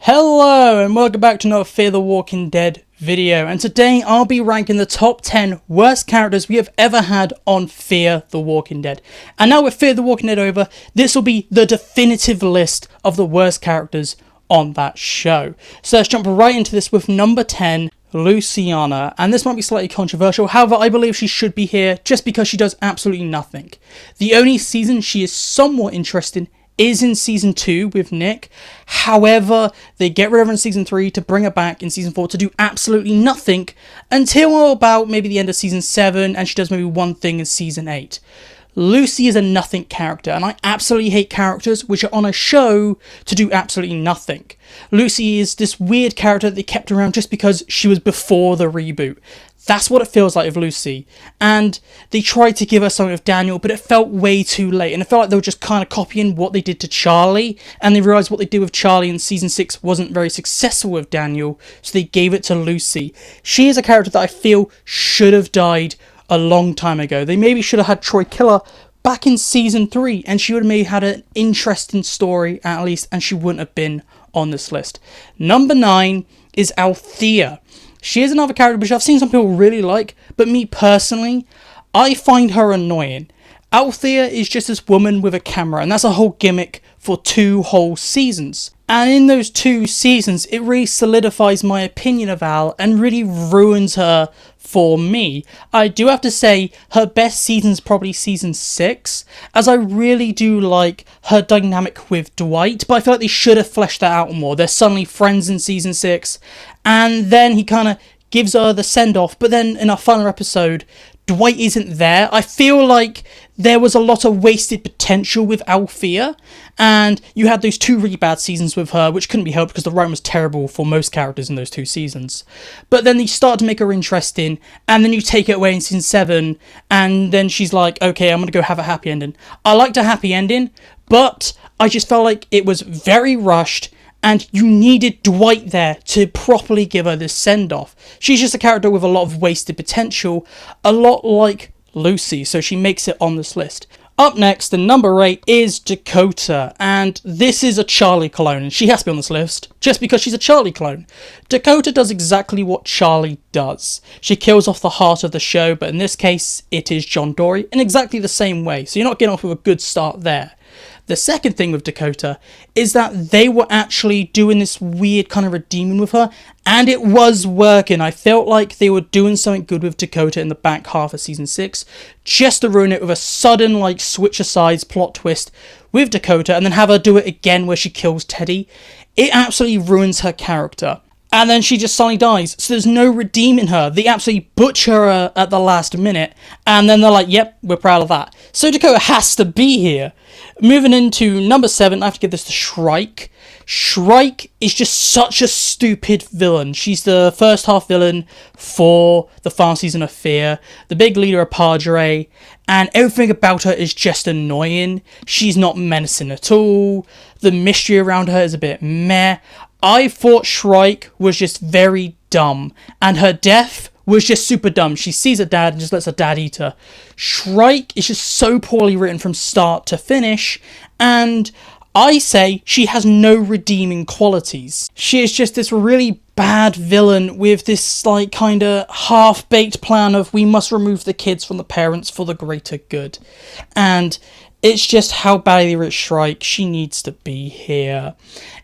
Hello and welcome back to another Fear the Walking Dead video, and today I'll be ranking the top 10 worst characters we have ever had on Fear the Walking Dead. And now with Fear the Walking Dead over, this will be the definitive list of the worst characters on that show. So let's jump right into this with number 10, Luciana, and this might be slightly controversial, however I believe she should be here just because she does absolutely nothing. The only season she is somewhat interesting is in season 2 with Nick. However, they get rid of her in season 3 to bring her back in season 4 to do absolutely nothing until about maybe the end of season 7, and she does maybe one thing in season 8. Lucy is a nothing character, and I absolutely hate characters which are on a show to do absolutely nothing. Lucy is this weird character that they kept around just because she was before the reboot. That's what it feels like with Lucy. And they tried to give her something with Daniel, but it felt way too late. And it felt like they were just kind of copying what they did to Charlie. And they realised what they did with Charlie in season 6 wasn't very successful with Daniel. So they gave it to Lucy. She is a character that I feel should have died a long time ago. They maybe should have had Troy kill her back in season 3. And she would have maybe had an interesting story at least. And she wouldn't have been on this list. Number 9 is Althea. She is another character which I've seen some people really like, but me personally, I find her annoying. Althea is just this woman with a camera, and that's a whole gimmick for 2 whole seasons. And in those 2 seasons, it really solidifies my opinion of Al and really ruins her for me. I do have to say, her best season's probably season 6, as I really do like her dynamic with Dwight, but I feel like they should have fleshed that out more. They're suddenly friends in season 6, and then he kind of gives her the send-off, but then in our final episode, Dwight isn't there. I feel like there was a lot of wasted potential with Althea, and you had those 2 really bad seasons with her, which couldn't be helped because the writing was terrible for most characters in those 2 seasons. But then they start to make her interesting, and then you take it away in season 7, and then she's like, okay, I'm going to go have a happy ending. I liked a happy ending, but I just felt like it was very rushed, and you needed Dwight there to properly give her this send-off. She's just a character with a lot of wasted potential, a lot like Lucy, so she makes it on this list. Up next, the number 8 is Dakota, and this is a Charlie clone, and she has to be on this list, just because she's a Charlie clone. Dakota does exactly what Charlie does. She kills off the heart of the show, but in this case, it is John Dory, in exactly the same way, so you're not getting off with a good start there. The second thing with Dakota is that they were actually doing this weird kind of redeeming with her, and it was working. I felt like they were doing something good with Dakota in the back half of season 6, just to ruin it with a sudden like switch asides plot twist with Dakota, and then have her do it again where she kills Teddy. It absolutely ruins her character. And then she just suddenly dies, so there's no redeeming her. They absolutely butcher her at the last minute, and then they're like, yep, we're proud of that. So Dakota has to be here. Moving into number 7, I have to give this to Shrike. Shrike is just such a stupid villain. She's the first half villain for the final season of Fear, the big leader of Padre, and everything about her is just annoying. She's not menacing at all. The mystery around her is a bit meh. I thought Shrike was just very dumb, and her death was just super dumb. She sees her dad and just lets her dad eat her. Shrike is just so poorly written from start to finish, and I say she has no redeeming qualities. She is just this really bad villain with this like kind of half-baked plan of we must remove the kids from the parents for the greater good. And it's just how badly written Shrike. She needs to be here.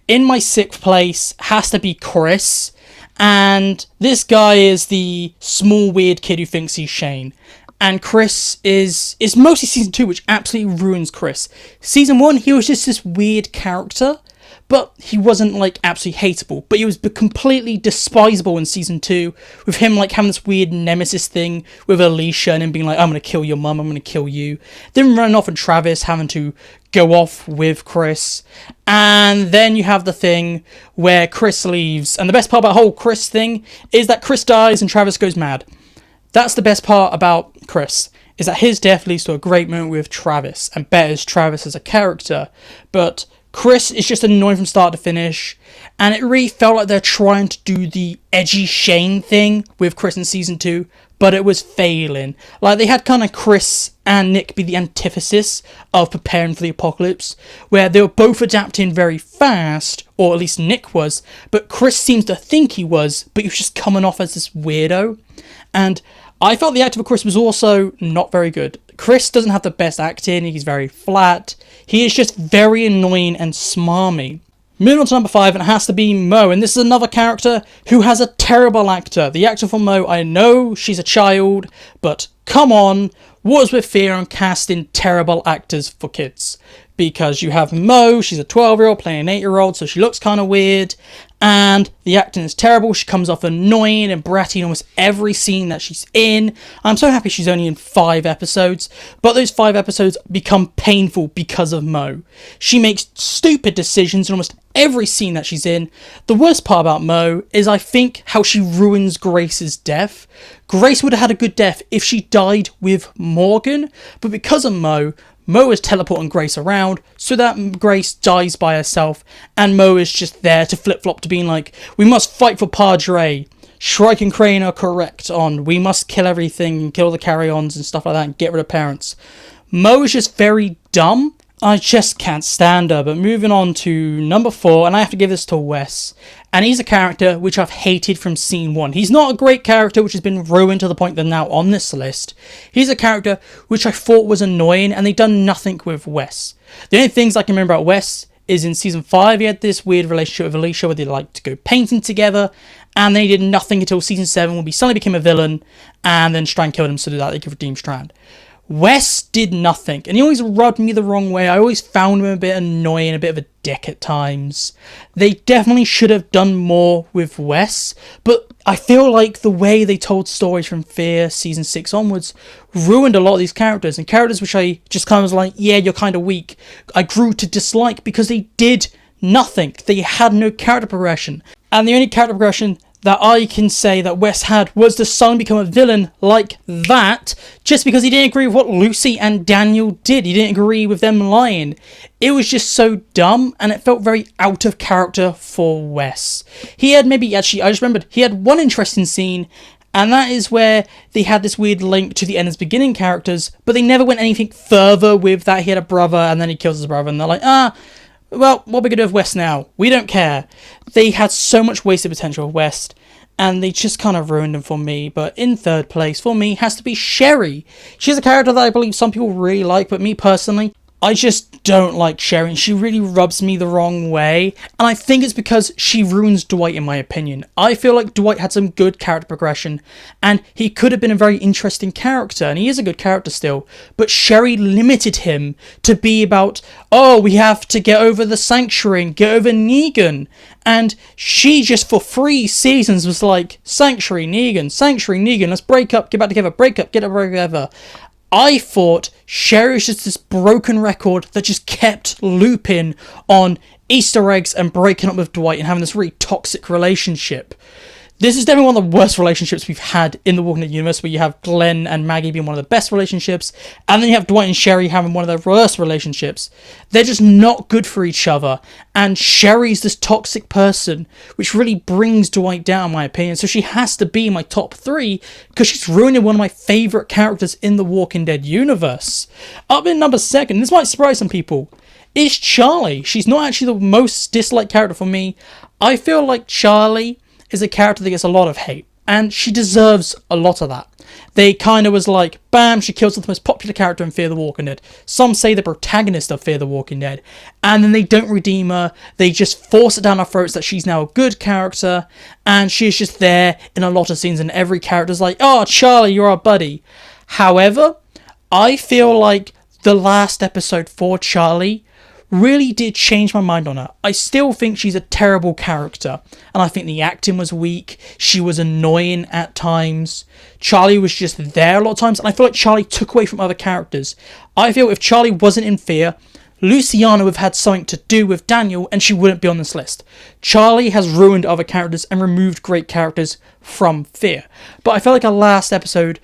In my 6th place has to be Chris. And this guy is the small weird kid who thinks he's Shane. And Chris is mostly season 2, which absolutely ruins Chris. Season 1, he was just this weird character, but he wasn't like absolutely hateable. But he was completely despisable in season 2, with him like having this weird nemesis thing with Alicia and him being like, I'm going to kill your mum, I'm going to kill you. Then running off and Travis having to go off with Chris. And then you have the thing where Chris leaves. And the best part about the whole Chris thing is that Chris dies and Travis goes mad. That's the best part about Chris, is that his death leads to a great moment with Travis and betters Travis as a character. But Chris is just annoying from start to finish, and it really felt like they're trying to do the edgy Shane thing with Chris in season 2, but it was failing. Like, they had kind of Chris and Nick be the antithesis of preparing for the apocalypse, where they were both adapting very fast, or at least Nick was, but Chris seems to think he was, but he was just coming off as this weirdo. And I felt the acting for Chris was also not very good. Chris doesn't have the best acting, he's very flat, he is just very annoying and smarmy. Moving on to number 5, and it has to be Mo, and this is another character who has a terrible actor. The actor for Mo, I know she's a child, but come on, what is with fear on casting terrible actors for kids? Because you have Mo, she's a 12-year-old playing an 8-year-old, so she looks kind of weird, and the acting is terrible. She comes off annoying and bratty in almost every scene that she's in. I'm so happy she's only in 5 episodes, but those 5 episodes become painful because of Mo. She makes stupid decisions in almost every scene that she's in. The worst part about Mo is, I think, how she ruins Grace's death. Grace would have had a good death if she died with Morgan, but because of Mo is teleporting Grace around so that Grace dies by herself, and Mo is just there to flip-flop to being like, we must fight for Padre. Shrike and Crane are correct on, we must kill everything and kill the carry-ons and stuff like that and get rid of parents. Mo is just very dumb. I just can't stand her. But moving on to number 4, and I have to give this to Wes. And he's a character which I've hated from scene 1. He's not a great character which has been ruined to the point they're now on this list. He's a character which I thought was annoying, and they've done nothing with Wes. The only things I can remember about Wes is in season 5 he had this weird relationship with Alicia where they liked to go painting together, and they did nothing until season 7 when he suddenly became a villain, and then Strand killed him so that they could redeem Strand. Wes did nothing, and he always rubbed me the wrong way. I always found him a bit annoying, a bit of a dick at times. They definitely should have done more with Wes, but I feel like the way they told stories from Fear season 6 onwards ruined a lot of these characters, and characters which I just kind of was like, yeah, you're kind of weak, I grew to dislike because they did nothing. They had no character progression, and the only character progression that I can say that Wes had was the son become a villain like that, just because he didn't agree with what Lucy and Daniel did. He didn't agree with them lying. It was just so dumb, and it felt very out of character for Wes. He had I just remembered, he had one interesting scene, and that is where they had this weird link to the Enders Beginning characters, but they never went anything further with that. He had a brother, and then he kills his brother, and they're like, well, what are we going to do with West now? We don't care. They had so much wasted potential with West, and they just kind of ruined him for me. But in 3rd place, for me, has to be Sherry. She's a character that I believe some people really like, but me personally, I just don't like Sherry, and she really rubs me the wrong way, and I think it's because she ruins Dwight in my opinion. I feel like Dwight had some good character progression, and he could have been a very interesting character, and he is a good character still, but Sherry limited him to be about, oh, we have to get over the Sanctuary and get over Negan, and she just for 3 seasons was like, Sanctuary, Negan, let's break up, get back together, break up, get back together. I thought Sherry was just this broken record that just kept looping on Easter eggs and breaking up with Dwight and having this really toxic relationship. This is definitely one of the worst relationships we've had in the Walking Dead universe, where you have Glenn and Maggie being one of the best relationships, and then you have Dwight and Sherry having one of the worst relationships. They're just not good for each other, and Sherry's this toxic person, which really brings Dwight down, in my opinion, so she has to be my top 3, because she's ruining one of my favourite characters in the Walking Dead universe. Up in number 2, this might surprise some people, is Charlie. She's not actually the most disliked character for me. I feel like Charlie is a character that gets a lot of hate, and she deserves a lot of that. They kind of was like, bam, she kills the most popular character in Fear the Walking Dead. Some say the protagonist of Fear the Walking Dead, and then they don't redeem her. They just force it down our throats that she's now a good character, and she's just there in a lot of scenes, and every character's like, oh, Charlie, you're our buddy. However, I feel like the last episode for Charlie really did change my mind on her. I still think she's a terrible character, and I think the acting was weak. She was annoying at times. Charlie was just there a lot of times, and I feel like Charlie took away from other characters. I feel if Charlie wasn't in Fear, Luciana would have had something to do with Daniel, and she wouldn't be on this list. Charlie has ruined other characters and removed great characters from Fear. But I felt like our last episode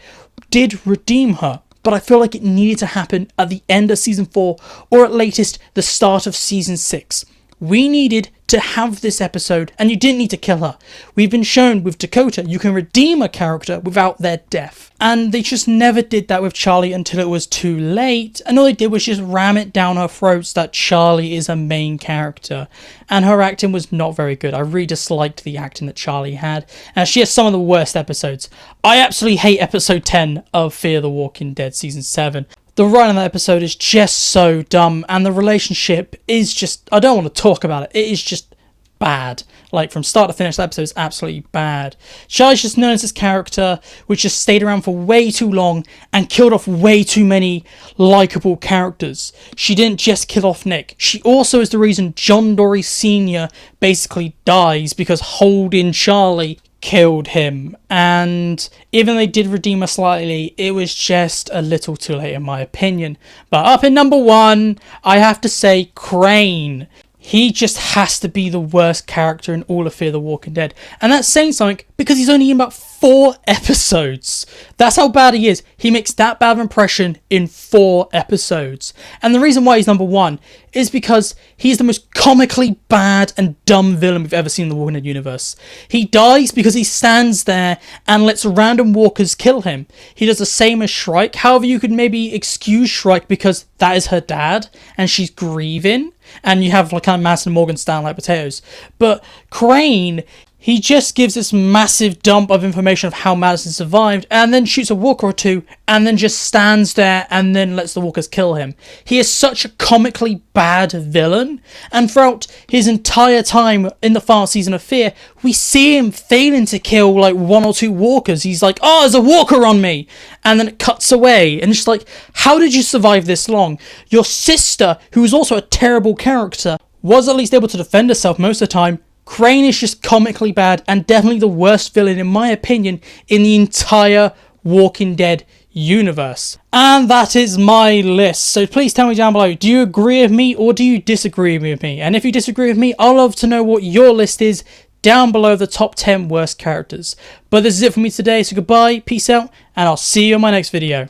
did redeem her. But I feel like it needed to happen at the end of season 4, or at latest the start of season 6. We needed to have this episode, and you didn't need to kill her. We've been shown with Dakota you can redeem a character without their death, and they just never did that with Charlie until it was too late, and all they did was just ram it down our throats that Charlie is a main character, and her acting was not very good. I really disliked the acting that Charlie had, and she has some of the worst episodes. I absolutely hate episode 10 of Fear the Walking Dead season 7. The writing of that episode is just so dumb, and the relationship is just, I don't want to talk about it. It is just bad. Like, from start to finish, that episode is absolutely bad. Charlie's just known as this character which just stayed around for way too long and killed off way too many likeable characters. She didn't just kill off Nick. She also is the reason John Dory Sr. basically dies, because holding Charlie killed him. And even though they did redeem her slightly, it was just a little too late in my opinion. But up in number 1, I have to say Crane. He just has to be the worst character in all of Fear the Walking Dead. And that's saying something, because he's only in about 4 episodes. That's how bad he is. He makes that bad of an impression in 4 episodes. And the reason why he's number 1 is because he's the most comically bad and dumb villain we've ever seen in the Walking Dead universe. He dies because he stands there and lets random walkers kill him. He does the same as Shrike. However, you could maybe excuse Shrike because that is her dad and she's grieving. And you have like kind of Madison Morgan stand like potatoes. But Crane, he just gives this massive dump of information of how Madison survived, and then shoots a walker or two, and then just stands there and then lets the walkers kill him. He is such a comically bad villain, and throughout his entire time in the final season of Fear, we see him failing to kill like 1 or 2 walkers. He's like, oh, there's a walker on me, and then it cuts away, and it's just like, how did you survive this long? Your sister, who is also a terrible character, was at least able to defend herself most of the time. Crane is just comically bad and definitely the worst villain, in my opinion, in the entire Walking Dead universe. And that is my list. So please tell me down below, do you agree with me or do you disagree with me? And if you disagree with me, I'd love to know what your list is down below the top 10 worst characters. But this is it for me today, so goodbye, peace out, and I'll see you in my next video.